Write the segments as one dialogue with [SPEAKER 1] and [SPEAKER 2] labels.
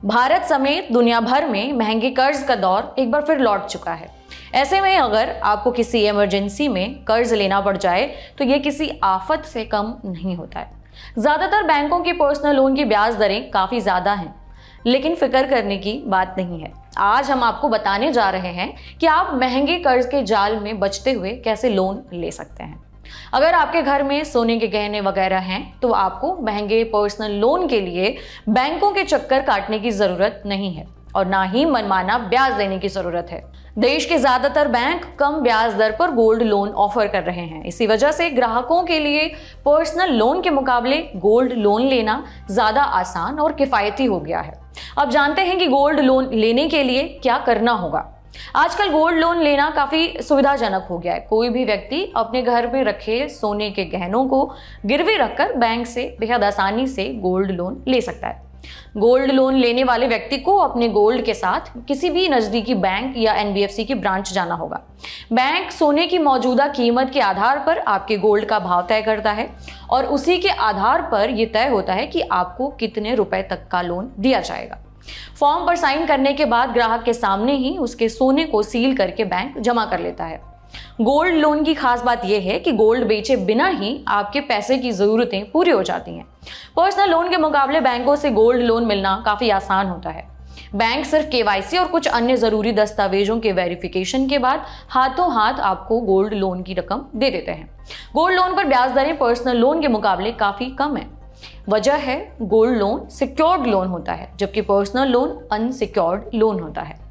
[SPEAKER 1] भारत समेत दुनिया भर में महंगे कर्ज का दौर एक बार फिर लौट चुका है। ऐसे में अगर आपको किसी इमरजेंसी में कर्ज लेना पड़ जाए तो ये किसी आफत से कम नहीं होता है। ज्यादातर बैंकों की पर्सनल लोन की ब्याज दरें काफी ज्यादा हैं, लेकिन फिक्र करने की बात नहीं है। आज हम आपको बताने जा रहे हैं कि आप महंगे कर्ज के जाल में बचते हुए कैसे लोन ले सकते हैं। अगर आपके घर में सोने के गहने वगैरह हैं तो आपको महंगे पर्सनल लोन के लिए बैंकों के चक्कर काटने की जरूरत नहीं है और ना ही मनमाना ब्याज देने की जरूरत है। देश के ज्यादातर बैंक कम ब्याज दर पर गोल्ड लोन ऑफर कर रहे हैं। इसी वजह से ग्राहकों के लिए पर्सनल लोन के मुकाबले गोल्ड लोन लेना ज्यादा आसान और किफायती हो गया है। अब जानते हैं कि गोल्ड लोन लेने के लिए क्या करना होगा। आजकल गोल्ड लोन लेना काफी सुविधाजनक हो गया है। कोई भी व्यक्ति अपने घर में रखे सोने के गहनों को गिरवी रखकर बैंक से बेहद आसानी से गोल्ड लोन ले सकता है। गोल्ड लोन लेने वाले व्यक्ति को अपने गोल्ड के साथ किसी भी नजदीकी बैंक या एनबीएफसी की ब्रांच जाना होगा। बैंक सोने की मौजूदा कीमत के आधार पर आपके गोल्ड का भाव तय करता है और उसी के आधार पर यह तय होता है कि आपको कितने रुपए तक का लोन दिया जाएगा। फॉर्म पर साइन करने के बाद ग्राहक के सामने ही उसके सोने को सील करके बैंक जमा कर लेता है। गोल्ड लोन की खास बात यह है कि गोल्ड बेचे बिना ही आपके पैसे की जरूरतें पूरी हो जाती हैं। पर्सनल लोन के मुकाबले बैंकों से गोल्ड लोन मिलना काफी आसान होता है। बैंक सिर्फ केवाईसी और कुछ अन्य जरूरी दस्तावेजों के वेरिफिकेशन के बाद हाथों हाथ आपको गोल्ड लोन की रकम दे देते हैं। गोल्ड लोन पर ब्याज दरें पर्सनल लोन के मुकाबले काफी कम है। वजह है गोल्ड लोन सिक्योर्ड लोन होता है, जबकि पर्सनल लोन अनसिक्योर्ड लोन होता है।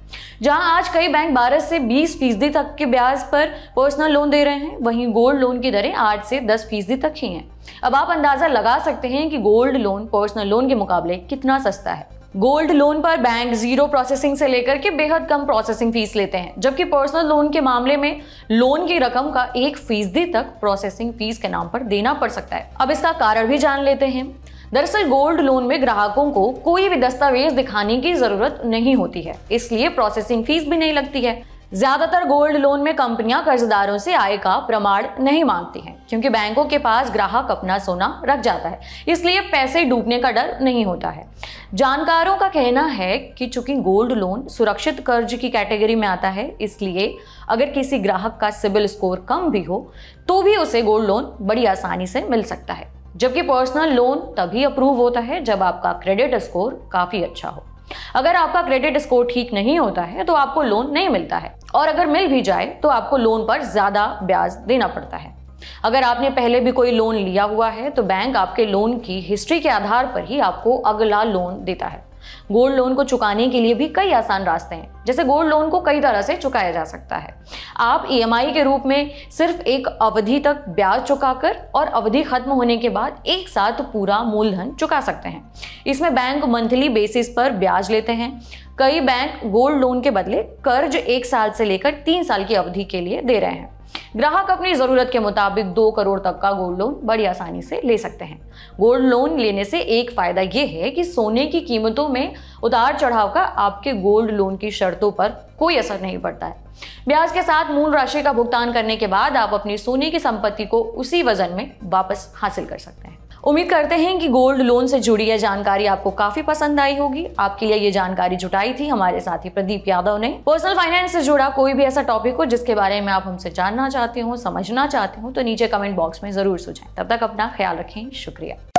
[SPEAKER 1] जहां आज कई बैंक 12 से 20% तक के ब्याज पर पर्सनल लोन दे रहे हैं, वहीं गोल्ड लोन की दरें 8 से 10% तक ही हैं। अब आप अंदाजा लगा सकते हैं कि गोल्ड लोन पर्सनल लोन के मुकाबले कितना सस्ता है। गोल्ड लोन पर बैंक 0 प्रोसेसिंग से लेकर के बेहद कम प्रोसेसिंग फीस लेते हैं, जबकि पर्सनल लोन के मामले में लोन की रकम का 1% तक प्रोसेसिंग फीस के नाम पर देना पड़ सकता है। अब इसका कारण भी जान लेते हैं। दरअसल गोल्ड लोन में ग्राहकों को कोई भी दस्तावेज दिखाने की जरूरत नहीं होती है, इसलिए प्रोसेसिंग फीस भी नहीं लगती है। ज्यादातर गोल्ड लोन में कंपनियां कर्जदारों से आय का प्रमाण नहीं मांगती हैं, क्योंकि बैंकों के पास ग्राहक अपना सोना रख जाता है, इसलिए पैसे डूबने का डर नहीं होता है। जानकारों का कहना है कि चूंकि गोल्ड लोन सुरक्षित कर्ज की कैटेगरी में आता है, इसलिए अगर किसी ग्राहक का सिबिल स्कोर कम भी हो तो भी उसे गोल्ड लोन बड़ी आसानी से मिल सकता है। जबकि पर्सनल लोन तभी अप्रूव होता है जब आपका क्रेडिट स्कोर काफी अच्छा हो। अगर आपका क्रेडिट स्कोर ठीक नहीं होता है तो आपको लोन नहीं मिलता है, और अगर मिल भी जाए तो आपको लोन पर ज्यादा ब्याज देना पड़ता है। अगर आपने पहले भी कोई लोन लिया हुआ है तो बैंक आपके लोन की हिस्ट्री के आधार पर ही आपको अगला लोन देता है। गोल्ड लोन को चुकाने के लिए भी कई आसान रास्ते हैं, जैसे गोल्ड लोन को कई तरह से चुकाया जा सकता है। आप ईएमआई के रूप में सिर्फ एक अवधि तक ब्याज चुकाकर और अवधि खत्म होने के बाद एक साथ पूरा मूलधन चुका सकते हैं। इसमें बैंक मंथली बेसिस पर ब्याज लेते हैं। कई बैंक गोल्ड लोन के बदले कर्ज 1 साल से लेकर 3 साल की अवधि के लिए दे रहे हैं। ग्राहक अपनी जरूरत के मुताबिक 2 करोड़ तक का गोल्ड लोन बड़ी आसानी से ले सकते हैं। गोल्ड लोन लेने से एक फायदा यह है कि सोने की कीमतों में उतार चढ़ाव का आपके गोल्ड लोन की शर्तों पर कोई असर नहीं पड़ता है। ब्याज के साथ मूल राशि का भुगतान करने के बाद आप अपनी सोने की संपत्ति को उसी वजन में वापस हासिल कर सकते हैं। उम्मीद करते हैं कि गोल्ड लोन से जुड़ी यह जानकारी आपको काफी पसंद आई होगी। आपके लिए ये जानकारी जुटाई थी हमारे साथी प्रदीप यादव ने। पर्सनल फाइनेंस से जुड़ा कोई भी ऐसा टॉपिक हो जिसके बारे में आप हमसे जानना चाहते हो, समझना चाहते हो, तो नीचे कमेंट बॉक्स में जरूर सुझाएं। तब तक अपना ख्याल रखें। शुक्रिया।